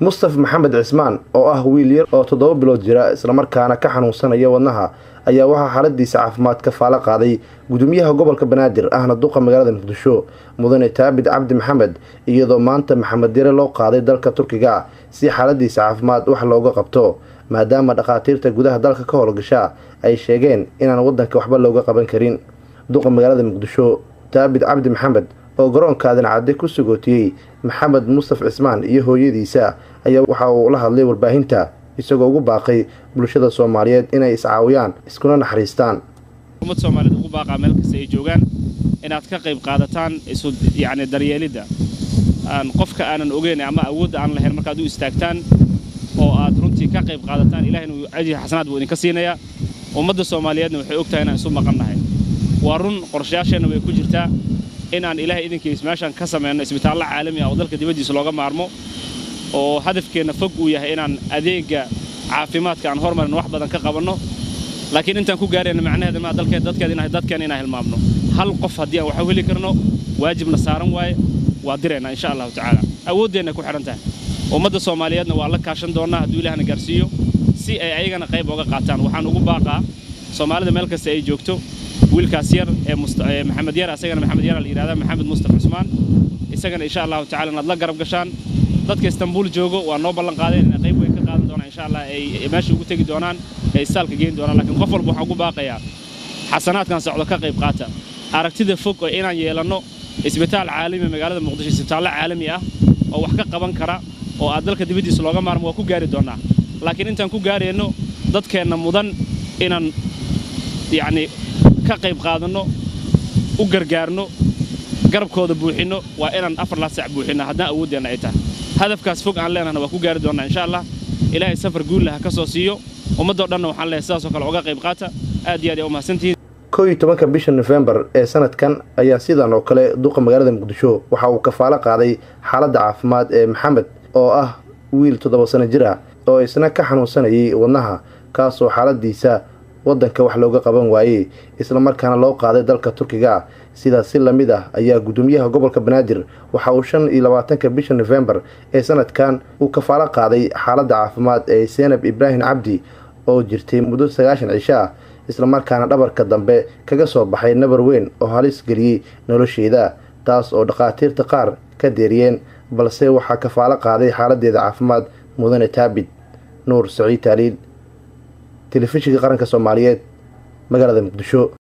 مصطفى محمد عثمان oo wiil yar oo 7 bilood jira isla markaana ka xanuunsanaya wadnaha ayaa waxa xaaladiisa caafimaad ka faala qaaday gudoomiyaha gobolka Banaadir ahna duqa magaalada Muqdisho mudane Taabid Cabdi Maxamed iyadoo maanta Maxamed Dire loo qaaday dalka Turkiga si xaaladiisa caafimaad wax looga qabto maadaama dhaqaatiirta gudaha dalka ka howlgasha ay sheegeen inaan wadanka waxba looga qaban karin duqa magaalada Muqdisho Taabid Cabdi Maxamed oo garoonkaadana cadde ku sugootiyay Maxamed Mustaf Cismaan iyo hooyadiisa ayaa waxa uu la hadlay warbaahinta isagoo ugu baaqay bulshada Soomaaliyeed inay iscaawiyaan iskuna naxariistaan ummadda Soomaaliyeed ugu baaqa meel kasta ay joogaan inaad ka qayb qaadataan daryeelida aan qofka aanan ogeyn ama awood aan lahayn markaad u istaagtaan oo aad runtii ka qayb qaadataan Ilaahayna uu ajir xasanaad buu idinka siinaya ummadda Soomaaliyeedna waxay ogtahay inaan isu maqannahay waa run qorshayaasheena way ku jirtaa inaan Ilaahay idinkiisa meeshan ka sameeyno isbitaalada caalamiga oo dalka dibadiisa looga maarmo oo hadafkeena fog uu yahay inaan adeega caafimaadka aan hormarin wax badan ka qabanno laakiin intaan ku gaarayna macnaheedu ma dadkeena inaan hilmaamno hal qof hadii aan wax weli karno waajibna saaran waaye waa direena insha Allah taala awoodeena ku xiran tahay ummadda Soomaaliyeedna waa la kaashan doonaa haduu Ilaahna gaarsiiyo si ay ayagana qayb uga qaataan waxaan ugu baaqaa Soomaalida meel kasta ay joogto wiilkaas yar ee Maxamed Yar asagana Maxamed Yar la yiraahdo Maxamed Mustaf Cismaan isagana insha Allah taala inaad la garab gashaan dadka Istanbul joogo waa noo ballan qaadeen in qayb weyn ka qaadan doonaan insha Allah ay meesha ugu tagi doonaan ay saalka geyn doonaan laakiin qof walba waxa ugu baaqaya xasanaadkan socdo ka qayb qaata aragtida fog oo inaan yeelano isbitaal caalami magaalada Muqdisho isbitaal caalami ah oo wax ka qaban kara oo aad dalka dibadiisa looga maarmo waa ku gaari doonaa laakiin intaan ku gaareyno dadkeena mudan inaan ka qayb qaadano u gargaarno garabkooda buuxino waa inaan 4 saac buuxino haddana awoodeena ay tahay hadafkaas fog aan leenahay waa ku gaari doonaa insha Allah Ilaahay safar guul leh ka soo siiyo ummadda dhan waxaan leeyahay sidaas oo kale uga qayb qaata aad iyo aad u mahadsantihiin 11 bisha November ee sanadkan ayaa sidan oo kale duqa magaalada Muqdisho waxa uu kafaala qaaday xaaladda caafimaad ee Maxamed oo ah wiil 7 sano jir ah oo isna ka xanuunsanayay wadnaha kaas oo xaaladiisa wadanka wax looga qaban waayay isla markaana loo qaaday dalka Turkiga sidaas si lamid ah ayaa gudoomiyaha gobolka Banaadir waxa uu 25 bisha November ee sanadkan uu kafaala qaaday xaaladda caafimaad ee Zainab Ibrahim Cabdi oo jirtay muddo 9 cisho ah isla markaana dhabarka dambe kaga soo baxay nabar weyn oo halis galiyay nolosheeda taas oo dhaqaatiirta qaar ka deeriyeen balse waxa kafaala qaaday xaaladeeda caafimaad mudane Taabid Nuur Saciid Taliil telefishinka qaranka Soomaaliyeed magaalada Muqdisho.